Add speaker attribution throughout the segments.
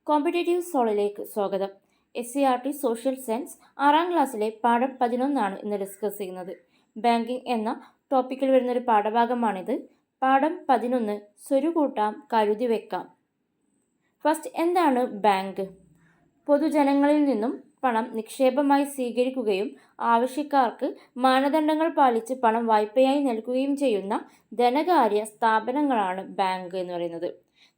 Speaker 1: Competitive സോളിലേക്ക് സ്വാഗതം. SCERT social science 6ാം ക്ലാസ്സിലെ പാഠം 11 ഇന്ന് ഡിസ്കസ് ചെയ്യുന്നത്. ബാങ്കിങ് എന്ന ടോപ്പിക്കിൽ വരുന്നൊരു പാഠഭാഗമാണിത്. പാഠം 11 സ്വരുകൂട്ടാം കരുതി വെക്കാം. ഫസ്റ്റ്, എന്താണ് ബാങ്ക്? പൊതുജനങ്ങളിൽ നിന്നും പണം നിക്ഷേപമായി സ്വീകരിക്കുകയും ആവശ്യക്കാർക്ക് മാനദണ്ഡങ്ങൾ പാലിച്ച് പണം വായ്പയായി നൽകുകയും ചെയ്യുന്ന ധനകാര്യ സ്ഥാപനങ്ങളാണ് ബാങ്ക് എന്ന് പറയുന്നത്.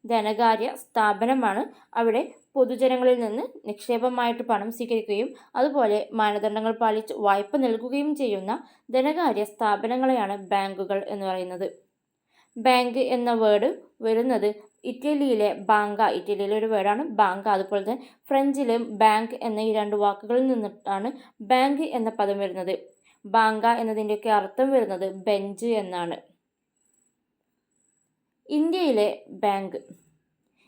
Speaker 1: ധനകാര്യ സ്ഥാപനമാണ് അവിടെ പൊതുജനങ്ങളിൽ നിന്ന് നിക്ഷേപമായിട്ട് പണം സ്വീകരിക്കുകയും അതുപോലെ മാനദണ്ഡങ്ങൾ പാലിച്ച് വായ്പ നൽകുകയും ചെയ്യുന്ന ധനകാര്യ സ്ഥാപനങ്ങളെയാണ് ബാങ്കുകൾ എന്ന് പറയുന്നത്. ബാങ്ക് എന്ന വേർഡ് വരുന്നത് ഇറ്റലിയിലെ ബാങ്ക, ഇറ്റലിയിലെ ഒരു വേർഡാണ് ബാങ്ക. അതുപോലെ തന്നെ ഫ്രഞ്ചിലെ ബാങ്ക് എന്ന ഈ രണ്ട് വാക്കുകളിൽ നിന്നിട്ടാണ് ബാങ്ക് എന്ന പദം വരുന്നത്. ബാങ്ക എന്നതിൻ്റെയൊക്കെ അർത്ഥം വരുന്നത് ബെഞ്ച് എന്നാണ്. ഇന്ത്യയിലെ ബാങ്ക്.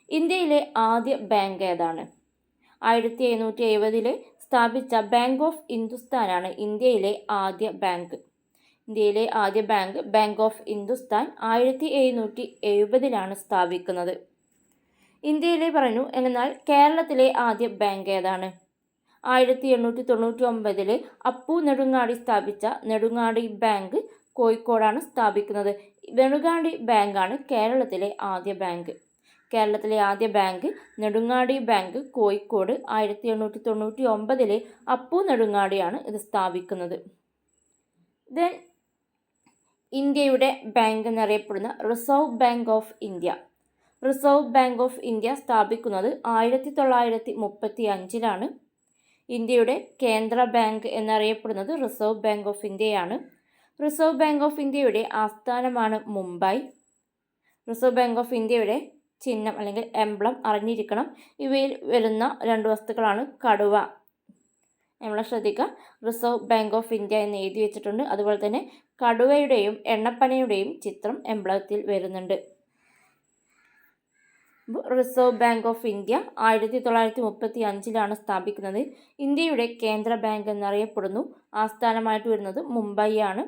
Speaker 1: ഇന്ത്യയിലെ ആദ്യ ബാങ്ക് ഏതാണ്? 1770 സ്ഥാപിച്ച ബാങ്ക് ഓഫ് ഹിന്ദുസ്ഥാനാണ് ഇന്ത്യയിലെ ആദ്യ ബാങ്ക്. ഇന്ത്യയിലെ ആദ്യ ബാങ്ക് ബാങ്ക് ഓഫ് ഹിന്ദുസ്ഥാൻ 1770 സ്ഥാപിക്കുന്നത്. ഇന്ത്യയിലെ പറഞ്ഞു. എന്നാൽ കേരളത്തിലെ ആദ്യ ബാങ്ക് ഏതാണ്? 1899 അപ്പു നെടുങ്ങാടി സ്ഥാപിച്ച നെടുങ്ങാടി ബാങ്ക് കോഴിക്കോടാണ് സ്ഥാപിക്കുന്നത്. നെടുങ്ങാടി ബാങ്കാണ് കേരളത്തിലെ ആദ്യ ബാങ്ക്. കേരളത്തിലെ ആദ്യ ബാങ്ക് നെടുങ്ങാടി ബാങ്ക് കോഴിക്കോട് 1899 അപ്പു നെടുങ്ങാടിയാണ് ഇത് സ്ഥാപിക്കുന്നത്. ദെൻ ഇന്ത്യയുടെ ബാങ്ക് എന്നറിയപ്പെടുന്ന reserve bank of India. Reserve bank of India സ്ഥാപിക്കുന്നത് 1935. ഇന്ത്യയുടെ കേന്ദ്ര ബാങ്ക് എന്നറിയപ്പെടുന്നത് റിസർവ് ബാങ്ക് ഓഫ് ഇന്ത്യയാണ്. റിസർവ് ബാങ്ക് ഓഫ് ഇന്ത്യയുടെ ആസ്ഥാനമാണ് മുംബൈ. റിസർവ് ബാങ്ക് ഓഫ് ഇന്ത്യയുടെ ചിഹ്നം അല്ലെങ്കിൽ എംബ്ലം അറിഞ്ഞിരിക്കണം. ഇവയിൽ വരുന്ന രണ്ട് വസ്തുക്കളാണ് കടുവ. നമ്മൾ ശ്രദ്ധിക്കുക, റിസർവ് ബാങ്ക് ഓഫ് ഇന്ത്യ എന്ന് എഴുതി വെച്ചിട്ടുണ്ട്. അതുപോലെ തന്നെ കടുവയുടെയും എണ്ണപ്പനയുടെയും ചിത്രം എംബ്ലത്തിൽ വരുന്നുണ്ട്. റിസർവ് ബാങ്ക് ഓഫ് ഇന്ത്യ 1935 സ്ഥാപിക്കുന്നത്. ഇന്ത്യയുടെ കേന്ദ്ര ബാങ്ക് എന്നറിയപ്പെടുന്നു. ആസ്ഥാനമായിട്ട് വരുന്നത് മുംബൈ ആണ്.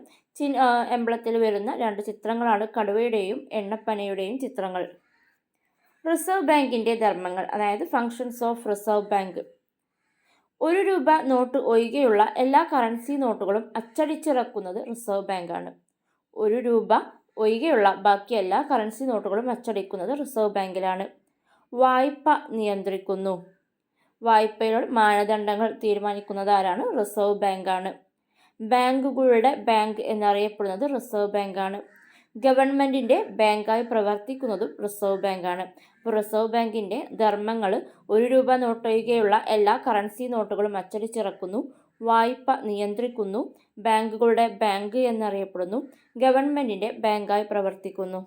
Speaker 1: എംബ്ലത്തിൽ വരുന്ന രണ്ട് ചിത്രങ്ങളാണ് കടുവയുടെയും എണ്ണപ്പനയുടെയും ചിത്രങ്ങൾ. റിസർവ് ബാങ്കിൻ്റെ ധർമ്മങ്ങൾ, അതായത് functions of reserve bank. ₹1 note ഒഴികെയുള്ള എല്ലാ കറൻസി നോട്ടുകളും അച്ചടിച്ചിറക്കുന്നത് റിസർവ് ബാങ്കാണ്. ₹1 ഒഴികെയുള്ള ബാക്കി എല്ലാ കറൻസി നോട്ടുകളും അച്ചടിക്കുന്നത് റിസർവ് ബാങ്കിലാണ്. വായ്പ നിയന്ത്രിക്കുന്നു. വായ്പയുടെ മാനദണ്ഡങ്ങൾ തീരുമാനിക്കുന്നത് ആരാണ്? റിസർവ് ബാങ്കാണ്. ബാങ്കുകളുടെ ബാങ്ക് എന്നറിയപ്പെടുന്നത് റിസർവ് ബാങ്കാണ്. ഗവൺമെൻറ്റിൻ്റെ ബാങ്കായി പ്രവർത്തിക്കുന്നതും റിസർവ് ബാങ്കാണ്. അപ്പോൾ റിസർവ് ബാങ്കിൻ്റെ ധർമ്മങ്ങൾ ₹1 നോട്ടൊഴികെയുള്ള എല്ലാ കറൻസി നോട്ടുകളും അച്ചടിച്ചിറക്കുന്നു, വായ്പ നിയന്ത്രിക്കുന്നു, ബാങ്കുകളുടെ ബാങ്ക് എന്നറിയപ്പെടുന്നു, ഗവൺമെൻറ്റിൻ്റെ ബാങ്കായി പ്രവർത്തിക്കുന്നു.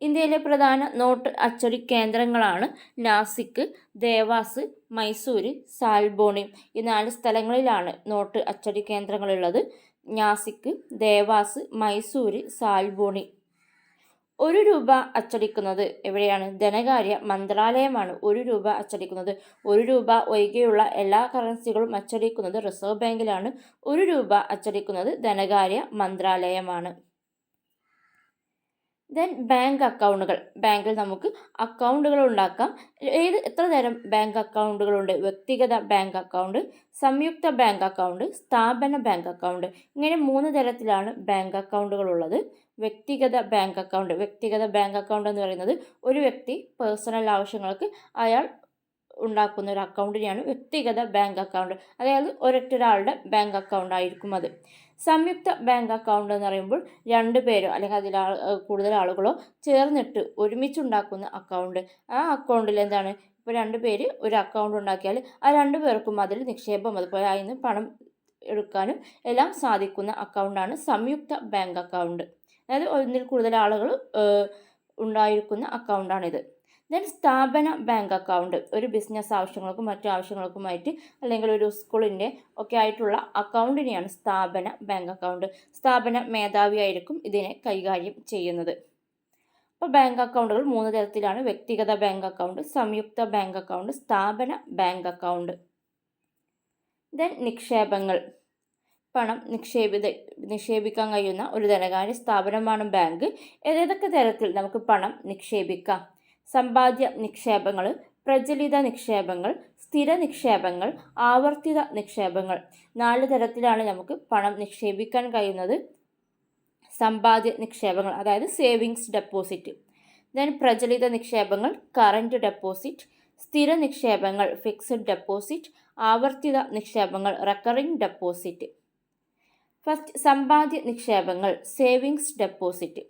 Speaker 1: ഇന്ത്യയിലെ പ്രധാന നോട്ട് അച്ചടി കേന്ദ്രങ്ങളാണ് നാസിക്, ദേവാസ്, മൈസൂർ, സാൽബോണി. ഈ 4 സ്ഥലങ്ങളിലാണ് നോട്ട് അച്ചടി കേന്ദ്രങ്ങളുള്ളത്. നാസിക്, ദേവാസ്, മൈസൂർ, സാൽബോണി. ₹1 അച്ചടിക്കുന്നത് എവിടെയാണ്? ധനകാര്യ മന്ത്രാലയമാണ് ₹1 അച്ചടിക്കുന്നത്. ₹1 ഒഴികെയുള്ള എല്ലാ കറൻസികളും അച്ചടിക്കുന്നത് റിസർവ് ബാങ്കിലാണ്. ₹1 അച്ചടിക്കുന്നത് ധനകാര്യ മന്ത്രാലയമാണ്. ദെൻ ബാങ്ക് അക്കൗണ്ടുകൾ. ബാങ്കിൽ നമുക്ക് അക്കൗണ്ടുകൾ ഉണ്ടാക്കാം. എത്ര തരം ബാങ്ക് അക്കൗണ്ടുകളുണ്ട്? വ്യക്തിഗത ബാങ്ക് അക്കൗണ്ട്, സംയുക്ത ബാങ്ക് അക്കൗണ്ട്, സ്ഥാപന ബാങ്ക് അക്കൗണ്ട്. ഇങ്ങനെ 3 തരത്തിലാണ് ബാങ്ക് അക്കൗണ്ടുകൾ ഉള്ളത്. വ്യക്തിഗത ബാങ്ക് അക്കൗണ്ട്. വ്യക്തിഗത ബാങ്ക് അക്കൗണ്ട് എന്ന് പറയുന്നത് ഒരു വ്യക്തി പേഴ്സണൽ ആവശ്യങ്ങൾക്ക് അയാൾ ഉണ്ടാക്കുന്ന ഒരു അക്കൗണ്ടിനെയാണ് വ്യക്തിഗത ബാങ്ക് അക്കൗണ്ട്. അതായത് ഒരൊറ്റൊരാളുടെ ബാങ്ക് അക്കൗണ്ട് ആയിരിക്കും അത്. സംയുക്ത ബാങ്ക് അക്കൗണ്ട് എന്ന് പറയുമ്പോൾ 2 പേരോ അല്ലെങ്കിൽ അതിൽ കൂടുതൽ ആളുകളോ ചേർന്നിട്ട് ഒരുമിച്ചുണ്ടാക്കുന്ന അക്കൗണ്ട്. ആ അക്കൗണ്ടിൽ എന്താണ്, ഇപ്പോൾ 2 പേര് ഒരു അക്കൗണ്ട് ഉണ്ടാക്കിയാൽ ആ 2 പേർക്കും അതിൽ നിക്ഷേപം അതുപോലെ അതിൽ നിന്ന് പണം എടുക്കാനും എല്ലാം സാധിക്കുന്ന അക്കൗണ്ടാണ് സംയുക്ത ബാങ്ക് അക്കൗണ്ട്. അതായത് ഒന്നിൽ കൂടുതൽ ആളുകൾ ഉണ്ടായിരിക്കുന്ന അക്കൗണ്ടാണിത്. ദെൻ സ്ഥാപന ബാങ്ക് അക്കൗണ്ട്. ഒരു ബിസിനസ് ആവശ്യങ്ങൾക്കും മറ്റു ആവശ്യങ്ങൾക്കുമായിട്ട് അല്ലെങ്കിൽ ഒരു സ്കൂളിൻ്റെ ഒക്കെ ആയിട്ടുള്ള അക്കൗണ്ടിനെയാണ് സ്ഥാപന ബാങ്ക് അക്കൗണ്ട്. സ്ഥാപന മേധാവിയായിരിക്കും ഇതിനെ കൈകാര്യം ചെയ്യുന്നത്. അപ്പോൾ ബാങ്ക് അക്കൗണ്ടുകൾ 3 തരത്തിലാണ്: വ്യക്തിഗത ബാങ്ക് അക്കൗണ്ട്, സംയുക്ത ബാങ്ക് അക്കൗണ്ട്, സ്ഥാപന ബാങ്ക് അക്കൗണ്ട്. ദെൻ നിക്ഷേപങ്ങൾ. പണം നിക്ഷേപിക്കാൻ കഴിയുന്ന ഒരു ധനകാര്യ സ്ഥാപനമാണ് ബാങ്ക്. ഏതൊക്കെ തരത്തിൽ നമുക്ക് പണം നിക്ഷേപിക്കാം? സമ്പാദ്യ നിക്ഷേപങ്ങൾ, പ്രചലിത നിക്ഷേപങ്ങൾ, സ്ഥിര നിക്ഷേപങ്ങൾ, ആവർത്തിത നിക്ഷേപങ്ങൾ. 4 തരത്തിലാണ് നമുക്ക് പണം നിക്ഷേപിക്കാൻ കഴിയുന്നത്. സമ്പാദ്യ നിക്ഷേപങ്ങൾ അതായത് സേവിങ്സ് ഡെപ്പോസിറ്റ്, ദെൻ പ്രചലിത നിക്ഷേപങ്ങൾ കറൻറ്റ് ഡെപ്പോസിറ്റ്, സ്ഥിര നിക്ഷേപങ്ങൾ ഫിക്സഡ് ഡെപ്പോസിറ്റ്, ആവർത്തിത നിക്ഷേപങ്ങൾ റെക്കറിംഗ് ഡെപ്പോസിറ്റ്. ഫസ്റ്റ് സമ്പാദ്യ നിക്ഷേപങ്ങൾ സേവിങ്സ് ഡെപ്പോസിറ്റ്.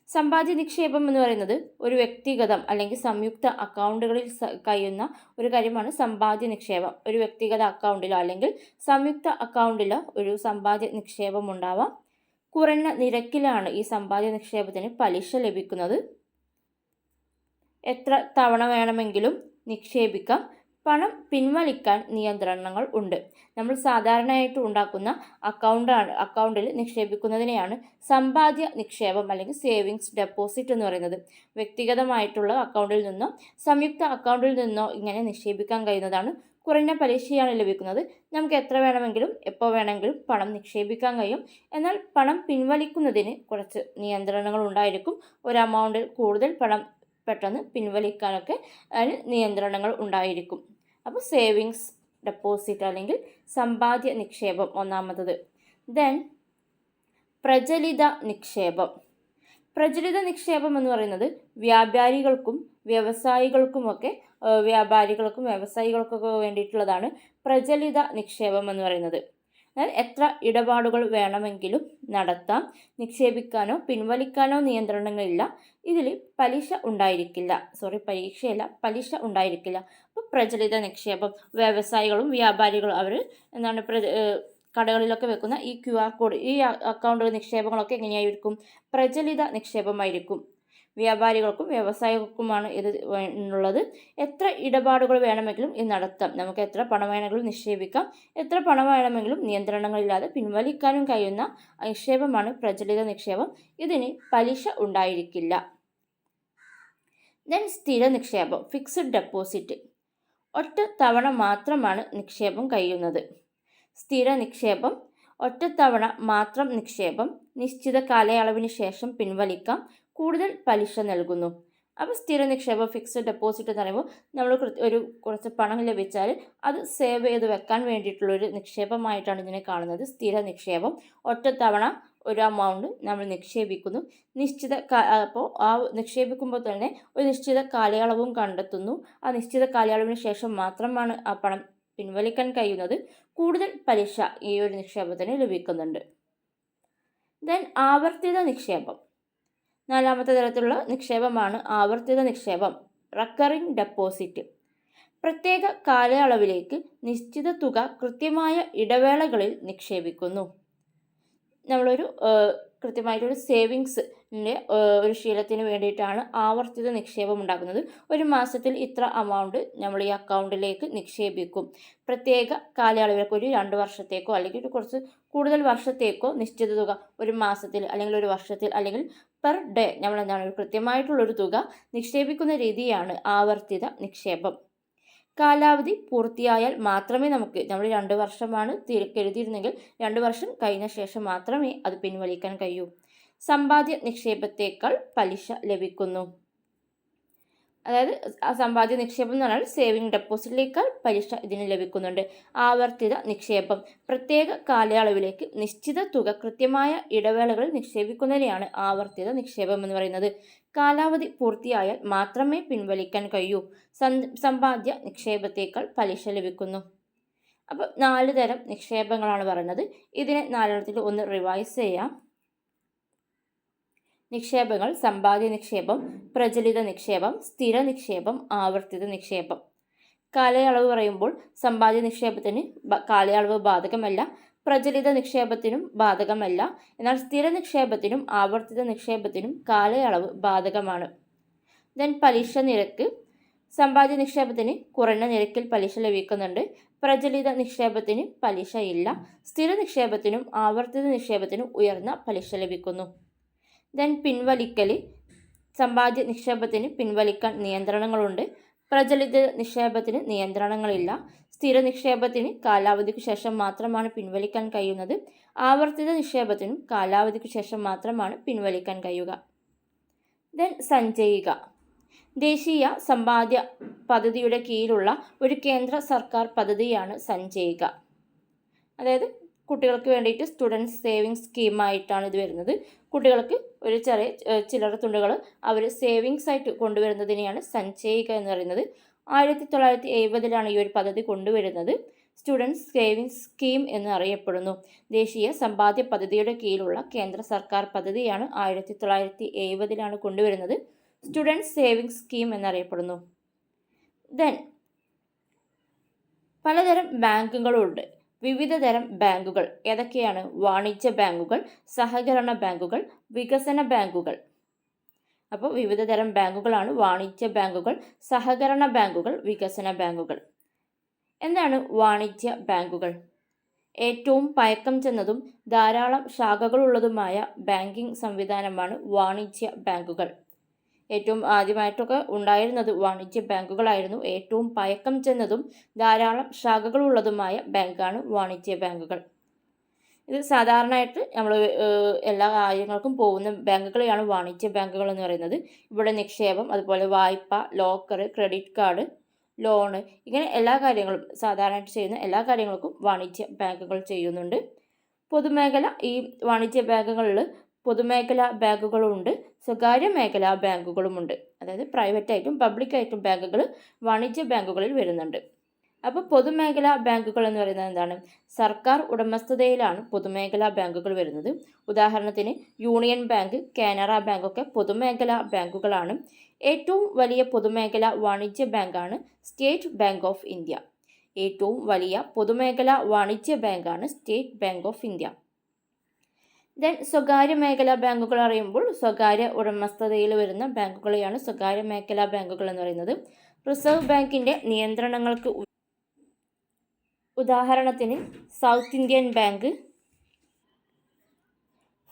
Speaker 1: സമ്പാദ്യ നിക്ഷേപം എന്ന് പറയുന്നത് ഒരു വ്യക്തിഗതം അല്ലെങ്കിൽ സംയുക്ത അക്കൗണ്ടുകളിൽ കഴിയുന്ന ഒരു കാര്യമാണ് സമ്പാദ്യ നിക്ഷേപം. ഒരു വ്യക്തിഗത അക്കൗണ്ടിലോ അല്ലെങ്കിൽ സംയുക്ത അക്കൗണ്ടിലോ ഒരു സമ്പാദ്യ നിക്ഷേപം ഉണ്ടാവാം. കുറഞ്ഞ നിരക്കിലാണ് ഈ സമ്പാദ്യ നിക്ഷേപത്തിന് പലിശ ലഭിക്കുന്നത്. എത്ര തവണ വേണമെങ്കിലും നിക്ഷേപിക്കാം. പണം പിൻവലിക്കാൻ നിയന്ത്രണങ്ങൾ ഉണ്ട്. നമ്മൾ സാധാരണയായിട്ട് ഉണ്ടാക്കുന്ന അക്കൗണ്ടിൽ നിക്ഷേപിക്കുന്നതിനെയാണ് സമ്പാദ്യ നിക്ഷേപം അല്ലെങ്കിൽ സേവിങ്സ് ഡെപ്പോസിറ്റ് എന്ന് പറയുന്നത്. വ്യക്തിഗതമായിട്ടുള്ള അക്കൗണ്ടിൽ നിന്നോ സംയുക്ത അക്കൗണ്ടിൽ നിന്നോ ഇങ്ങനെ നിക്ഷേപിക്കാൻ കഴിയുന്നതാണ്. കുറഞ്ഞ പലിശയാണ് ലഭിക്കുന്നത്. നമുക്ക് എത്ര വേണമെങ്കിലും എപ്പോൾ വേണമെങ്കിലും പണം നിക്ഷേപിക്കാൻ കഴിയും. എന്നാൽ പണം പിൻവലിക്കുന്നതിന് കുറച്ച് നിയന്ത്രണങ്ങൾ ഉണ്ടായിരിക്കും. ഒരു അമൗണ്ടിൽ കൂടുതൽ പണം പെട്ടെന്ന് പിൻവലിക്കാനൊക്കെ അതിന് നിയന്ത്രണങ്ങൾ ഉണ്ടായിരിക്കും. അപ്പോൾ സേവിങ്സ് ഡെപ്പോസിറ്റ് അല്ലെങ്കിൽ സമ്പാദ്യ നിക്ഷേപം ഒന്നാമത്തത്. ദെൻ പ്രചലിത നിക്ഷേപം. പ്രചലിത നിക്ഷേപം എന്ന് പറയുന്നത് വ്യാപാരികൾക്കും വ്യവസായികൾക്കൊക്കെ വേണ്ടിയിട്ടുള്ളതാണ് പ്രചലിത നിക്ഷേപം എന്ന് പറയുന്നത്. എന്നാൽ എത്ര ഇടപാടുകൾ വേണമെങ്കിലും നടത്താം. നിക്ഷേപിക്കാനോ പിൻവലിക്കാനോ നിയന്ത്രണങ്ങളില്ല. ഇതിൽ പലിശ ഉണ്ടായിരിക്കില്ല. പലിശ ഉണ്ടായിരിക്കില്ല. അപ്പോൾ പ്രചലിത നിക്ഷേപം വ്യവസായികളും വ്യാപാരികളും അവർ കടകളിലൊക്കെ വെക്കുന്ന ഈ QR കോഡ്, ഈ അക്കൗണ്ട് നിക്ഷേപങ്ങളൊക്കെ എങ്ങനെയായിരിക്കും? പ്രചലിത നിക്ഷേപമായിരിക്കും. വ്യാപാരികൾക്കും വ്യവസായികൾക്കുമാണ് ഇത് ഉള്ളത്. എത്ര ഇടപാടുകൾ വേണമെങ്കിലും ഇത് നടത്താം. നമുക്ക് എത്ര പണം വേണമെങ്കിലും നിക്ഷേപിക്കാം. എത്ര പണം വേണമെങ്കിലും നിയന്ത്രണങ്ങളില്ലാതെ പിൻവലിക്കാനും കഴിയുന്ന നിക്ഷേപമാണ് പ്രചലിത നിക്ഷേപം. ഇതിന് പലിശ ഉണ്ടായിരിക്കില്ല. ദെൻ സ്ഥിര നിക്ഷേപം ഫിക്സഡ് ഡെപ്പോസിറ്റ്. ഒറ്റ തവണ മാത്രമാണ് നിക്ഷേപം കഴിയുന്നത്. സ്ഥിര നിക്ഷേപം ഒറ്റത്തവണ മാത്രം നിക്ഷേപം, നിശ്ചിത കാലയളവിന് ശേഷം പിൻവലിക്കാം, കൂടുതൽ പലിശ നൽകുന്നു. അപ്പോൾ സ്ഥിര നിക്ഷേപം ഫിക്സഡ് ഡെപ്പോസിറ്റ് എന്ന് പറയുമ്പോൾ നമ്മൾ കുറച്ച് പണം ലഭിച്ചാൽ അത് സേവ് ചെയ്ത് വെക്കാൻ വേണ്ടിയിട്ടുള്ളൊരു നിക്ഷേപമായിട്ടാണ് ഇതിനെ കാണുന്നത്. സ്ഥിര നിക്ഷേപം ഒറ്റത്തവണ ഒരു എമൗണ്ട് നമ്മൾ നിക്ഷേപിക്കുന്നു. അപ്പോൾ ആ നിക്ഷേപിക്കുമ്പോൾ തന്നെ ഒരു നിശ്ചിത കാലയളവും കണ്ടെത്തുന്നു. ആ നിശ്ചിത കാലയളവിന് ശേഷം മാത്രമാണ് ആ പണം പിൻവലിക്കാൻ കഴിയുന്നത്. കൂടുതൽ പലിശ ഈ ഒരു നിക്ഷേപത്തിന് ലഭിക്കുന്നുണ്ട്. ദെൻ ആവർത്തിത നിക്ഷേപം. 4ാമത്തെ തരത്തിലുള്ള നിക്ഷേപമാണ് ആവർത്തിത നിക്ഷേപം റെക്കറിംഗ് ഡെപ്പോസിറ്റ്. പ്രത്യേക കാലയളവിലേക്ക് നിശ്ചിത തുക കൃത്യമായ ഇടവേളകളിൽ നിക്ഷേപിക്കുന്നു. നമ്മളൊരു കൃത്യമായിട്ടൊരു സേവിങ്സിൻ്റെ ഒരു ശീലത്തിന് വേണ്ടിയിട്ടാണ് ആവർത്തിത നിക്ഷേപം ഉണ്ടാക്കുന്നത്. ഒരു മാസത്തിൽ ഇത്ര എമൗണ്ട് നമ്മൾ ഈ അക്കൗണ്ടിലേക്ക് നിക്ഷേപിക്കും. പ്രത്യേക കാലയളവിലേക്ക് ഒരു 2 വർഷത്തേക്കോ അല്ലെങ്കിൽ കുറച്ച് കൂടുതൽ വർഷത്തേക്കോ നിശ്ചിത തുക ഒരു മാസത്തിൽ അല്ലെങ്കിൽ ഒരു വർഷത്തിൽ അല്ലെങ്കിൽ പെർ ഡേ ഒരു കൃത്യമായിട്ടുള്ളൊരു തുക നിക്ഷേപിക്കുന്ന രീതിയാണ് ആവർത്തിത നിക്ഷേപം. കാലാവധി പൂർത്തിയായാൽ മാത്രമേ നമ്മൾ 2 വർഷമാണ് കരുതിയിരുന്നെങ്കിൽ 2 വർഷം കഴിഞ്ഞ ശേഷം മാത്രമേ അത് പിൻവലിക്കാൻ കഴിയൂ. സമ്പാദ്യ നിക്ഷേപത്തേക്കാൾ പലിശ ലഭിക്കുന്നു. അതായത് സമ്പാദ്യ നിക്ഷേപം എന്ന് പറഞ്ഞാൽ സേവിങ് ഡെപ്പോസിറ്റിലേക്കാൾ പലിശ ഇതിന് ലഭിക്കുന്നുണ്ട്. ആവർത്തിത നിക്ഷേപം പ്രത്യേക കാലയളവിലേക്ക് നിശ്ചിത തുക കൃത്യമായ ഇടവേളകളിൽ നിക്ഷേപിക്കുന്നതിനെയാണ് ആവർത്തിത നിക്ഷേപം എന്ന് പറയുന്നത്. കാലാവധി പൂർത്തിയായാൽ മാത്രമേ പിൻവലിക്കാൻ കഴിയൂ. സമ്പാദ്യ നിക്ഷേപത്തേക്കാൾ പലിശ ലഭിക്കുന്നു. അപ്പോൾ 4 തരം നിക്ഷേപങ്ങളാണ് പറയുന്നത്. ഇതിനെ 4 ഒന്ന് റിവൈസ് ചെയ്യാം. നിക്ഷേപങ്ങൾ സമ്പാദ്യ നിക്ഷേപം, പ്രചലിത നിക്ഷേപം, സ്ഥിര നിക്ഷേപം, ആവർത്തിത നിക്ഷേപം. കാലയളവ് പറയുമ്പോൾ സമ്പാദ്യ നിക്ഷേപത്തിന് കാലയളവ് ബാധകമല്ല, പ്രചലിത നിക്ഷേപത്തിനും ബാധകമല്ല. എന്നാൽ സ്ഥിര നിക്ഷേപത്തിനും ആവർത്തിത നിക്ഷേപത്തിനും കാലയളവ് ബാധകമാണ്. ദെൻ പലിശ നിരക്ക്. സമ്പാദ്യ നിക്ഷേപത്തിന് കുറഞ്ഞ നിരക്കിൽ പലിശ ലഭിക്കുന്നുണ്ട്. പ്രചലിത നിക്ഷേപത്തിന് പലിശ ഇല്ല. സ്ഥിര നിക്ഷേപത്തിനും ആവർത്തിത നിക്ഷേപത്തിനും ഉയർന്ന പലിശ ലഭിക്കുന്നു. ദെൻ പിൻവലിക്കൽ. സമ്പാദ്യ നിക്ഷേപത്തിന് പിൻവലിക്കാൻ നിയന്ത്രണങ്ങളുണ്ട്. പ്രചലിത നിക്ഷേപത്തിന് നിയന്ത്രണങ്ങളില്ല. സ്ഥിര നിക്ഷേപത്തിന് കാലാവധിക്ക് ശേഷം മാത്രമാണ് പിൻവലിക്കാൻ കഴിയുന്നത്. ആവർത്തിത നിക്ഷേപത്തിനും കാലാവധിക്ക് ശേഷം മാത്രമാണ് പിൻവലിക്കാൻ കഴിയുക. ദെൻ സഞ്ചയിക. ദേശീയ സമ്പാദ്യ പദ്ധതിയുടെ കീഴിലുള്ള ഒരു കേന്ദ്ര സർക്കാർ പദ്ധതിയാണ് സഞ്ചയിക. അതായത് കുട്ടികൾക്ക് വേണ്ടിയിട്ട് സ്റ്റുഡൻസ് സേവിങ്സ് സ്കീമായിട്ടാണ് ഇത് വരുന്നത്. കുട്ടികൾക്ക് ഒരു ചെറിയ ചില്ലറ തുണ്ടുകൾ അവർ സേവിങ്സ് ആയിട്ട് കൊണ്ടുവരുന്നതിനെയാണ് സഞ്ചയിക എന്ന് പറയുന്നത്. 1970 ഈ ഒരു പദ്ധതി കൊണ്ടുവരുന്നത്. സ്റ്റുഡൻസ് സേവിങ്സ് സ്കീം എന്ന് അറിയപ്പെടുന്നു. ദേശീയ സമ്പാദ്യ പദ്ധതിയുടെ കീഴിലുള്ള കേന്ദ്ര സർക്കാർ പദ്ധതിയാണ് 1970 കൊണ്ടുവരുന്നത്. സ്റ്റുഡൻസ് സേവിങ്സ് സ്കീം എന്നറിയപ്പെടുന്നു. ദെൻ പലതരം ബാങ്കുകളുണ്ട്. വിവിധ തരം ബാങ്കുകൾ ഏതൊക്കെയാണ്? വാണിജ്യ ബാങ്കുകൾ, സഹകരണ ബാങ്കുകൾ, വികസന ബാങ്കുകൾ. അപ്പോൾ വിവിധ തരം ബാങ്കുകളാണ് വാണിജ്യ ബാങ്കുകൾ, സഹകരണ ബാങ്കുകൾ, വികസന ബാങ്കുകൾ. എന്താണ് വാണിജ്യ ബാങ്കുകൾ? ഏറ്റവും പഴക്കം ചെന്നതും ധാരാളം ശാഖകളുള്ളതുമായ ബാങ്കിംഗ് സംവിധാനമാണ് വാണിജ്യ ബാങ്കുകൾ. ഏറ്റവും ആദ്യമായിട്ടൊക്കെ ഉണ്ടായിരുന്നത് വാണിജ്യ ബാങ്കുകളായിരുന്നു. ഏറ്റവും പഴക്കം ചെന്നതും ധാരാളം ശാഖകളുള്ളതുമായ ബാങ്കാണ് വാണിജ്യ ബാങ്കുകൾ. ഇത് സാധാരണയായിട്ട് നമ്മൾ എല്ലാ കാര്യങ്ങൾക്കും പോകുന്ന ബാങ്കുകളെയാണ് വാണിജ്യ ബാങ്കുകൾ എന്ന് പറയുന്നത്. ഇവിടെ നിക്ഷേപം, അതുപോലെ വായ്പ, ലോക്കർ, ക്രെഡിറ്റ് കാർഡ്, ലോണ്, ഇങ്ങനെ എല്ലാ കാര്യങ്ങളും സാധാരണയായിട്ട് ചെയ്യുന്ന എല്ലാ കാര്യങ്ങൾക്കും വാണിജ്യ ബാങ്കുകൾ ചെയ്യുന്നുണ്ട്. പൊതുമേഖല ഈ വാണിജ്യ ബാങ്കുകളിൽ പൊതുമേഖലാ ബാങ്കുകളുണ്ട്, സ്വകാര്യ മേഖലാ ബാങ്കുകളുമുണ്ട്. അതായത് പ്രൈവറ്റായിട്ടും പബ്ലിക്കായിട്ടും ബാങ്കുകൾ വാണിജ്യ ബാങ്കുകളിൽ വരുന്നുണ്ട്. അപ്പോൾ പൊതുമേഖലാ ബാങ്കുകൾ എന്ന് പറയുന്നത് എന്താണ്? സർക്കാർ ഉടമസ്ഥതയിലാണ് പൊതുമേഖലാ ബാങ്കുകൾ വരുന്നത്. ഉദാഹരണത്തിന് യൂണിയൻ ബാങ്ക്, കാനറ ബാങ്കൊക്കെ പൊതുമേഖലാ ബാങ്കുകളാണ്. ഏറ്റവും വലിയ പൊതുമേഖലാ വാണിജ്യ ബാങ്കാണ് സ്റ്റേറ്റ് ബാങ്ക് ഓഫ് ഇന്ത്യ. ഏറ്റവും വലിയ പൊതുമേഖലാ വാണിജ്യ ബാങ്കാണ് state bank of India. Then സ്വകാര്യ മേഖലാ ബാങ്കുകൾ അറിയുമ്പോൾ സ്വകാര്യ ഉടമസ്ഥതയിൽ വരുന്ന ബാങ്കുകളെയാണ് സ്വകാര്യ മേഖലാ ബാങ്കുകൾ എന്ന് പറയുന്നത്. റിസർവ് ബാങ്കിൻ്റെ നിയന്ത്രണങ്ങൾക്ക് ഉദാഹരണത്തിന് south Indian bank,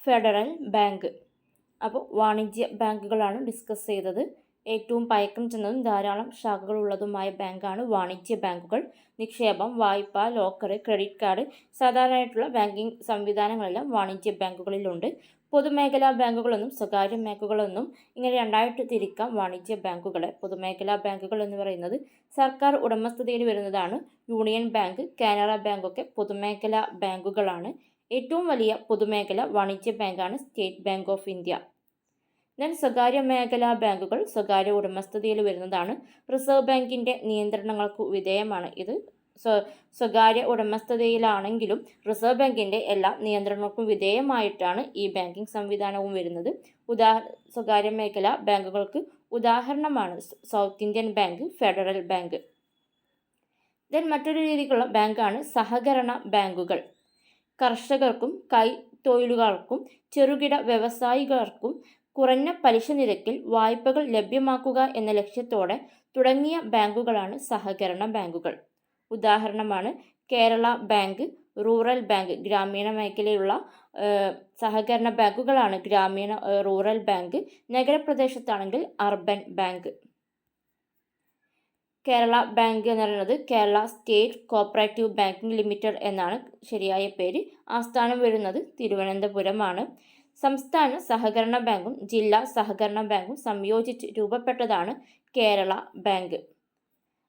Speaker 1: federal bank. അപ്പോൾ വാണിജ്യ ബാങ്കുകളാണ് ഡിസ്കസ് ചെയ്തത്. ഏറ്റവും പഴക്കം ചെന്നതും ധാരാളം ശാഖകളുള്ളതുമായ ബാങ്കാണ് വാണിജ്യ ബാങ്കുകൾ. നിക്ഷേപം, വായ്പ, ലോക്കർ, ക്രെഡിറ്റ് കാർഡ്, സാധാരണയായിട്ടുള്ള ബാങ്കിങ് സംവിധാനങ്ങളെല്ലാം വാണിജ്യ ബാങ്കുകളിലുണ്ട്. പൊതുമേഖലാ ബാങ്കുകളെന്നും സ്വകാര്യ ബാങ്കുകളെന്നും ഇങ്ങനെ രണ്ടായിട്ട് തിരിക്കാം വാണിജ്യ ബാങ്കുകളെ. പൊതുമേഖലാ ബാങ്കുകൾ എന്ന് പറയുന്നത് സർക്കാർ ഉടമസ്ഥതയിൽ വരുന്നതാണ്. യൂണിയൻ ബാങ്ക്, കാനറ ബാങ്കൊക്കെ പൊതുമേഖലാ ബാങ്കുകളാണ്. ഏറ്റവും വലിയ പൊതുമേഖല വാണിജ്യ ബാങ്കാണ് state bank of India. Then സ്വകാര്യ മേഖലാ ബാങ്കുകൾ സ്വകാര്യ ഉടമസ്ഥതയിൽ വരുന്നതാണ്. റിസർവ് ബാങ്കിൻ്റെ നിയന്ത്രണങ്ങൾക്ക് വിധേയമാണ്. ഇത് സ്വകാര്യ ഉടമസ്ഥതയിലാണെങ്കിലും റിസർവ് ബാങ്കിൻ്റെ എല്ലാ നിയന്ത്രണങ്ങൾക്കും വിധേയമായിട്ടാണ് ഈ ബാങ്കിങ് സംവിധാനവും വരുന്നത്. സ്വകാര്യ മേഖലാ ബാങ്കുകൾക്ക് ഉദാഹരണമാണ് south Indian bank, federal bank. Then മറ്റൊരു രീതിക്കുള്ള ബാങ്കാണ് സഹകരണ ബാങ്കുകൾ. കർഷകർക്കും കൈത്തൊഴിലുകാർക്കും ചെറുകിട വ്യവസായികർക്കും കുറഞ്ഞ പലിശ നിരക്കിൽ വായ്പകൾ ലഭ്യമാക്കുക എന്ന ലക്ഷ്യത്തോടെ തുടങ്ങിയ ബാങ്കുകളാണ് സഹകരണ ബാങ്കുകൾ. ഉദാഹരണമാണ് കേരള ബാങ്ക്, റൂറൽ ബാങ്ക്. ഗ്രാമീണ മേഖലയിലുള്ള സഹകരണ ബാങ്കുകളാണ് റൂറൽ ബാങ്ക്. നഗരപ്രദേശത്താണെങ്കിൽ അർബൻ ബാങ്ക്. കേരള ബാങ്ക് എന്ന് പറയുന്നത് Kerala state cooperative banking limited എന്നാണ് ശരിയായ പേര്. ആസ്ഥാനം വരുന്നത് തിരുവനന്തപുരമാണ്. സംസ്ഥാന സഹകരണ ബാങ്കും ജില്ലാ സഹകരണ ബാങ്കും സംയോജിച്ച് രൂപപ്പെട്ടതാണ് കേരള ബാങ്ക്.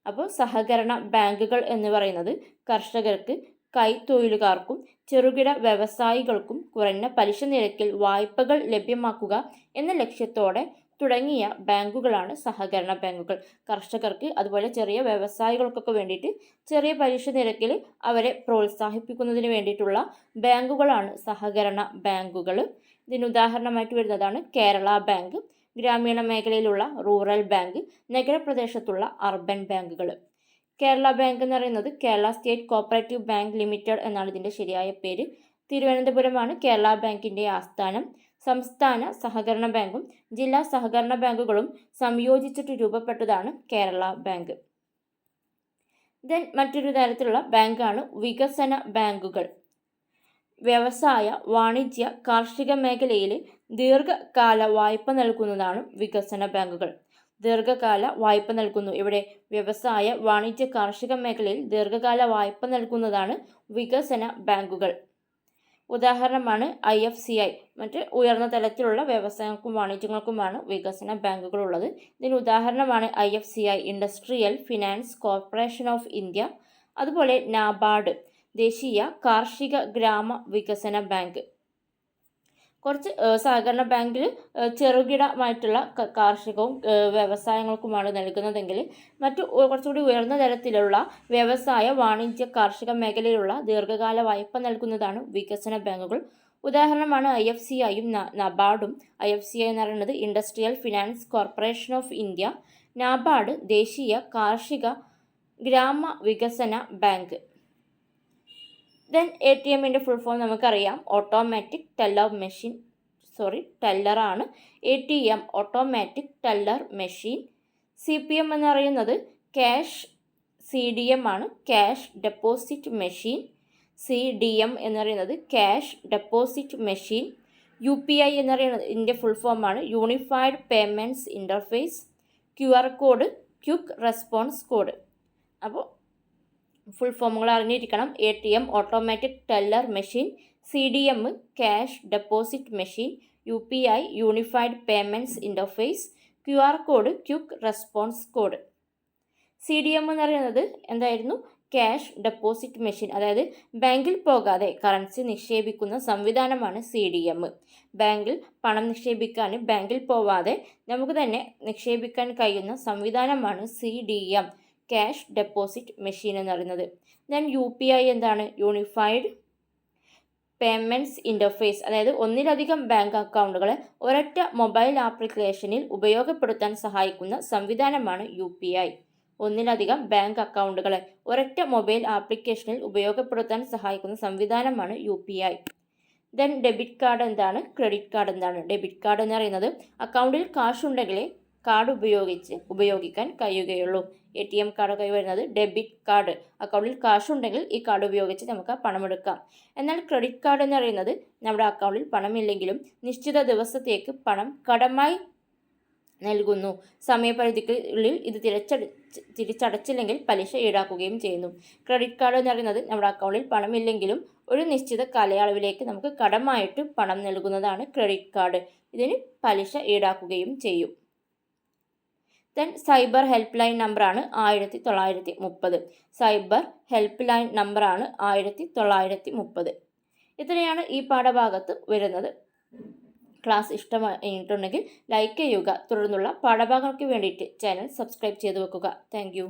Speaker 1: അപ്പോൾ സഹകരണ ബാങ്കുകൾ എന്ന് പറയുന്നത് കർഷകർക്ക്, കൈത്തൊഴിലുകാർക്കും ചെറുകിട വ്യവസായികൾക്കും കുറഞ്ഞ പലിശ നിരക്കിൽ വായ്പകൾ ലഭ്യമാക്കുക എന്ന ലക്ഷ്യത്തോടെ തുടങ്ങിയ ബാങ്കുകളാണ് സഹകരണ ബാങ്കുകൾ. കർഷകർക്ക് അതുപോലെ ചെറിയ വ്യവസായികൾക്കൊക്കെ വേണ്ടിയിട്ട് ചെറിയ പലിശ നിരക്കിൽ അവരെ പ്രോത്സാഹിപ്പിക്കുന്നതിന് വേണ്ടിയിട്ടുള്ള ബാങ്കുകളാണ് സഹകരണ ബാങ്കുകൾ. ഇതിന് ഉദാഹരണമായിട്ട് വരുന്നതാണ് കേരള ബാങ്ക്, ഗ്രാമീണ മേഖലയിലുള്ള റൂറൽ ബാങ്ക്, നഗരപ്രദേശത്തുള്ള അർബൻ ബാങ്കുകൾ. കേരള ബാങ്ക് എന്ന് പറയുന്നത് Kerala state cooperative bank limited എന്നാണ് ഇതിൻ്റെ ശരിയായ പേര്. തിരുവനന്തപുരമാണ് കേരള ബാങ്കിൻ്റെ ആസ്ഥാനം. സംസ്ഥാന സഹകരണ ബാങ്കും ജില്ലാ സഹകരണ ബാങ്കുകളും സംയോജിച്ചിട്ട് രൂപപ്പെട്ടതാണ് കേരള ബാങ്ക്. ദെൻ മറ്റൊരു തരത്തിലുള്ള ബാങ്കാണ് വികസന ബാങ്കുകൾ. വ്യവസായ, വാണിജ്യ, കാർഷിക മേഖലയിൽ ദീർഘകാല വായ്പ നൽകുന്നതാണ് വികസന ബാങ്കുകൾ. ദീർഘകാല വായ്പ നൽകുന്നു. ഇവിടെ വ്യവസായ, വാണിജ്യ, കാർഷിക മേഖലയിൽ ദീർഘകാല വായ്പ നൽകുന്നതാണ് വികസന ബാങ്കുകൾ. ഉദാഹരണമാണ് IFCI. മറ്റ് ഉയർന്ന തലത്തിലുള്ള വ്യവസായങ്ങൾക്കും വാണിജ്യങ്ങൾക്കുമാണ് വികസന ബാങ്കുകളുള്ളത്. ഇതിന് ഉദാഹരണമാണ് IFCI, industrial finance corporation of India. അതുപോലെ നാബാർഡ്, ദേശീയ കാർഷിക ഗ്രാമ വികസന ബാങ്ക്. കുറച്ച് സഹകരണ ബാങ്കിൽ ചെറുകിടമായിട്ടുള്ള കാർഷികവും വ്യവസായങ്ങൾക്കുമാണ് നൽകുന്നതെങ്കിൽ മറ്റു കുറച്ചുകൂടി ഉയർന്ന തലത്തിലുള്ള വ്യവസായ വാണിജ്യ കാർഷിക മേഖലയിലുള്ള ദീർഘകാല വായ്പ നൽകുന്നതാണ് വികസന ബാങ്കുകൾ. ഉദാഹരണമാണ് IFCIയും നബാർഡും. IFCI എന്ന് പറയുന്നത് industrial finance corporation of India, NABARD ദേശീയ കാർഷിക ഗ്രാമ വികസന ബാങ്ക്. ദെൻ ATMൻ്റെ ഫുൾ ഫോം നമുക്കറിയാം, ഓട്ടോമാറ്റിക് ടെല്ലർ മെഷീൻ. ടെല്ലറാണ് ATM, automatic teller machine. CPM എന്ന് പറയുന്നത് ക്യാഷ് CDM ആണ്, ക്യാഷ് ഡെപ്പോസിറ്റ് മെഷീൻ. CDM എന്ന് പറയുന്നത് ക്യാഷ് ഡെപ്പോസിറ്റ് മെഷീൻ. UPI എന്ന് പറയുന്നത് ഇതിൻ്റെ ഫുൾ ഫോമാണ് unified payments interface. QR code quick response code. അപ്പോൾ ഫുൾ ഫോമുകൾ അറിഞ്ഞിരിക്കണം. ATM automatic teller machine, CDM cash deposit machine, UPI unified payments interface, QR code quick response code. CDM എന്ന് പറയുന്നത് എന്തായിരുന്നു? Cash deposit machine. അതായത് ബാങ്കിൽ പോകാതെ കറൻസി നിക്ഷേപിക്കുന്ന സംവിധാനമാണ് CDM. ബാങ്കിൽ പണം നിക്ഷേപിക്കാൻ ബാങ്കിൽ പോവാതെ നമുക്ക് തന്നെ നിക്ഷേപിക്കാൻ കഴിയുന്ന സംവിധാനമാണ് CDM, ക്യാഷ് ഡെപ്പോസിറ്റ് മെഷീൻ എന്ന് പറയുന്നത്. ദെൻ UPI എന്താണ്? Unified payments interface. അതായത് ഒന്നിലധികം ബാങ്ക് അക്കൗണ്ടുകളെ ഒരൊറ്റ മൊബൈൽ ആപ്ലിക്കേഷനിൽ ഉപയോഗപ്പെടുത്താൻ സഹായിക്കുന്ന സംവിധാനമാണ് UPI. ഒന്നിലധികം ബാങ്ക് അക്കൗണ്ടുകളെ ഒരൊറ്റ മൊബൈൽ ആപ്ലിക്കേഷനിൽ ഉപയോഗപ്പെടുത്താൻ സഹായിക്കുന്ന സംവിധാനമാണ് UPI. ദെൻ ഡെബിറ്റ് കാർഡ് എന്താണ്? ക്രെഡിറ്റ് കാർഡ് എന്താണ്? ഡെബിറ്റ് കാർഡ് എന്ന് പറയുന്നത് അക്കൗണ്ടിൽ കാശ് ഉണ്ടെങ്കിലേ കാർഡ് ഉപയോഗിക്കാൻ കഴിയുകയുള്ളൂ. ATM കാർഡൊക്കെ വരുന്നത് ഡെബിറ്റ് കാർഡ്. അക്കൗണ്ടിൽ കാശുണ്ടെങ്കിൽ ഈ കാർഡ് ഉപയോഗിച്ച് നമുക്ക് പണമെടുക്കാം. എന്നാൽ ക്രെഡിറ്റ് കാർഡ് എന്ന് പറയുന്നത് നമ്മുടെ അക്കൗണ്ടിൽ പണമില്ലെങ്കിലും നിശ്ചിത ദിവസത്തേക്ക് പണം കടമായി നൽകുന്നു. സമയപരിധിക്കുള്ളിൽ ഇത് തിരിച്ചടച്ചില്ലെങ്കിൽ പലിശ ഈടാക്കുകയും ചെയ്യുന്നു. ക്രെഡിറ്റ് കാർഡ് എന്ന് പറയുന്നത് നമ്മുടെ അക്കൗണ്ടിൽ പണമില്ലെങ്കിലും ഒരു നിശ്ചിത കാലയളവിലേക്ക് നമുക്ക് കടമായിട്ട് പണം നൽകുന്നതാണ് ക്രെഡിറ്റ് കാർഡ്. ഇതിന് പലിശ ഈടാക്കുകയും ചെയ്യും. ദെൻ സൈബർ ഹെൽപ്പ് ലൈൻ നമ്പറാണ് 1930. സൈബർ ഹെൽപ്പ് ലൈൻ നമ്പറാണ് 1930. ഇത്രയാണ് ഈ പാഠഭാഗത്ത് വരുന്നത്. ക്ലാസ് ഇഷ്ടമായിട്ടുണ്ടെങ്കിൽ ലൈക്ക് ചെയ്യുക. തുടർന്നുള്ള പാഠഭാഗങ്ങൾക്ക് വേണ്ടിയിട്ട് ചാനൽ സബ്സ്ക്രൈബ് ചെയ്ത് വെക്കുക. താങ്ക്